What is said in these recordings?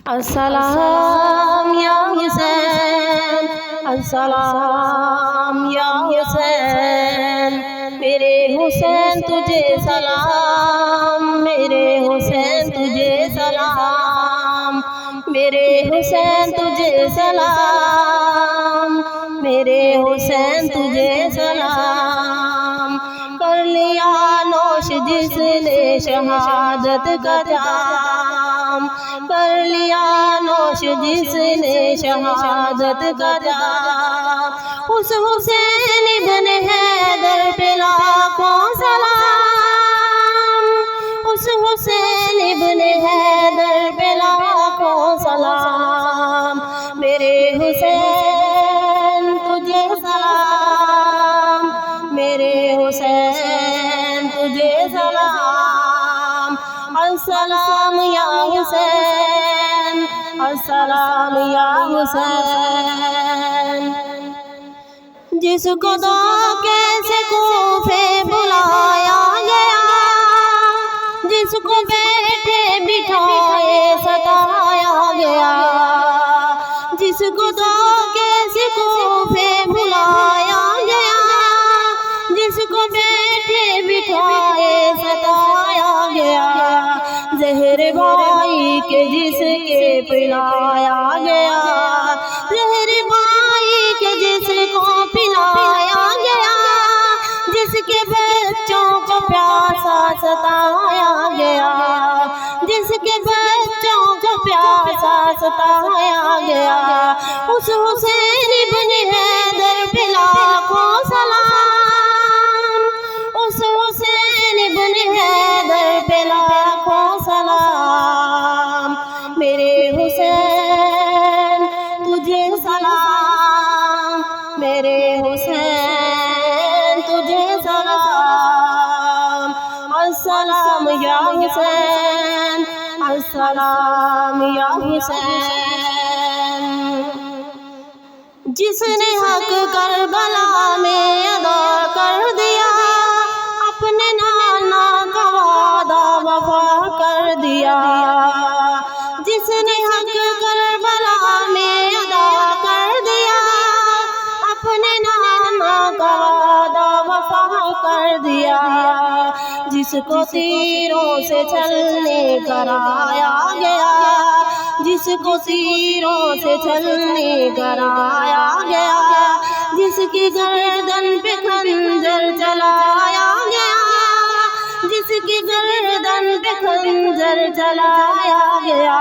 السلام یا حسین، السلام یا حسین، میرے حسین تجھے سلام، میرے حسین تجھے سلام، میرے حسین تجھے سلام، میرے حسین تجھے سلام۔ کر لیا نوش جس نے شہادت کا جام، کر لیا نوش جس نے شہادت کا جام، اس حسین ابن حیدر پہ لاکھوں سلام، اس حسین ابن حیدر پہ لاکھوں سلام، میرے حسین تجھے سلام، میرے حسین تجھے سلام۔ السلام یا حسین، السلام یا حسین، جس کو دھوکے سے کوفے بلایا گیا، جس کو بیٹھے بٹھائے ستایا گیا، جس کو دھوکے سے کوفے بلایا گیا، جس کو بیٹھے بٹھائے ستایا گیا، زہر بھائی کے جس کے پلایا گیا، زہر بھائی کے جس کو پلایا گیا، جس کے بچوں کو پیاسا ستایا گیا، جس کے بچوں کو پیاسا ستایا گیا، اس حسین ابن حیدر پہ لاکھوں سلام، اس حسین ابن حیدر پہ لاکھوں سلام، میرے حسین تجھے سلام، میرے حسین تجھے سلام۔ السلام یا حسین، السلام یا حسین، جس نے حق کربلا میں ادا کر دیا، اپنے نانا کا وعدہ وفا کر دیا، جس نے حق کربلا میں ادا کر دیا، اپنے نانا کا وعدہ وفا کر دیا، جس کو تیروں سے چھلنے کرایا گیا، جس کو تیروں سے چھلنے کرایا گیا، جس کی گردن پہ خنجر چلایا گیا، جس کی گردن پہ خنجر چلایا گیا،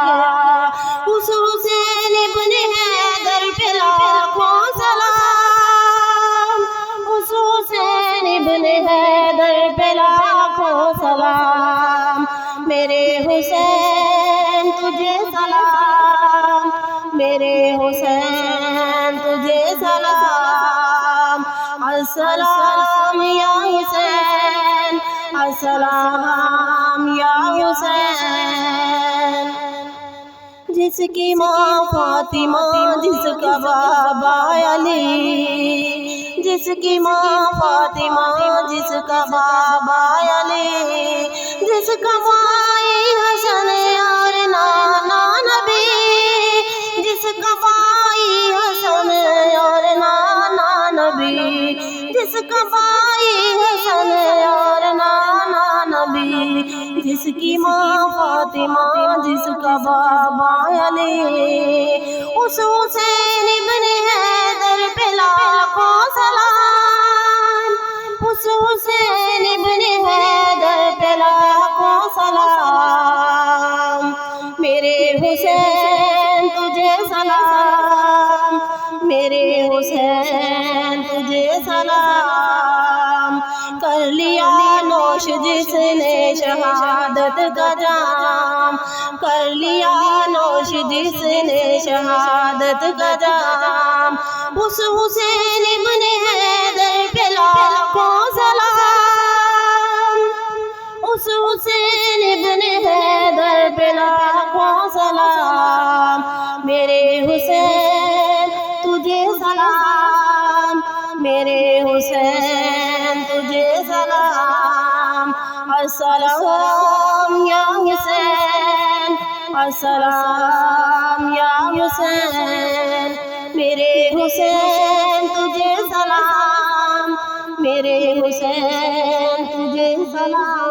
اس حسین ابن حیدر پہ لاکھوں سلام، اس حسین ابن حیدر پہ لاکھوں سلام، میرے حسین تجھے سلام، میرے حسین تجھے سلام۔ السلام یا حسین، السلام یا حسین، جس کی ماں فاطمہ، جس کا بابا علی، جس کی ماں فاطمہ، جس کا بابا علی، جس کا بھائی حسن اور نانا نبی، جس کا بھائی حسن اور نانا نبی، جس کا بھائی حسن اور نانا نبی، جس کی ماں فاطمہ، جس کا بابا علی، اس حسین ابن حیدر پہ لاکھوں سلام، اس حسین ابن حیدر پہ لاکھوں سلام، میرے حسین تجھے سلام، میرے حسین تجھے سلام۔ کر لیا نوش جس نے شہادت کا جام، کر لیا نوش جس نے شہادت کا جام، اس حسین ابن حیدر پہ لاکھوں سلام، اس حسین ابن حیدر پہ لاکھوں سلام، میرے حسین تجھے سلام، میرے حسین تجھے سلام۔ السلام یا حسین، السلام یا حسین، میرے حسین تجھے سلام، میرے حسین تجھے سلام۔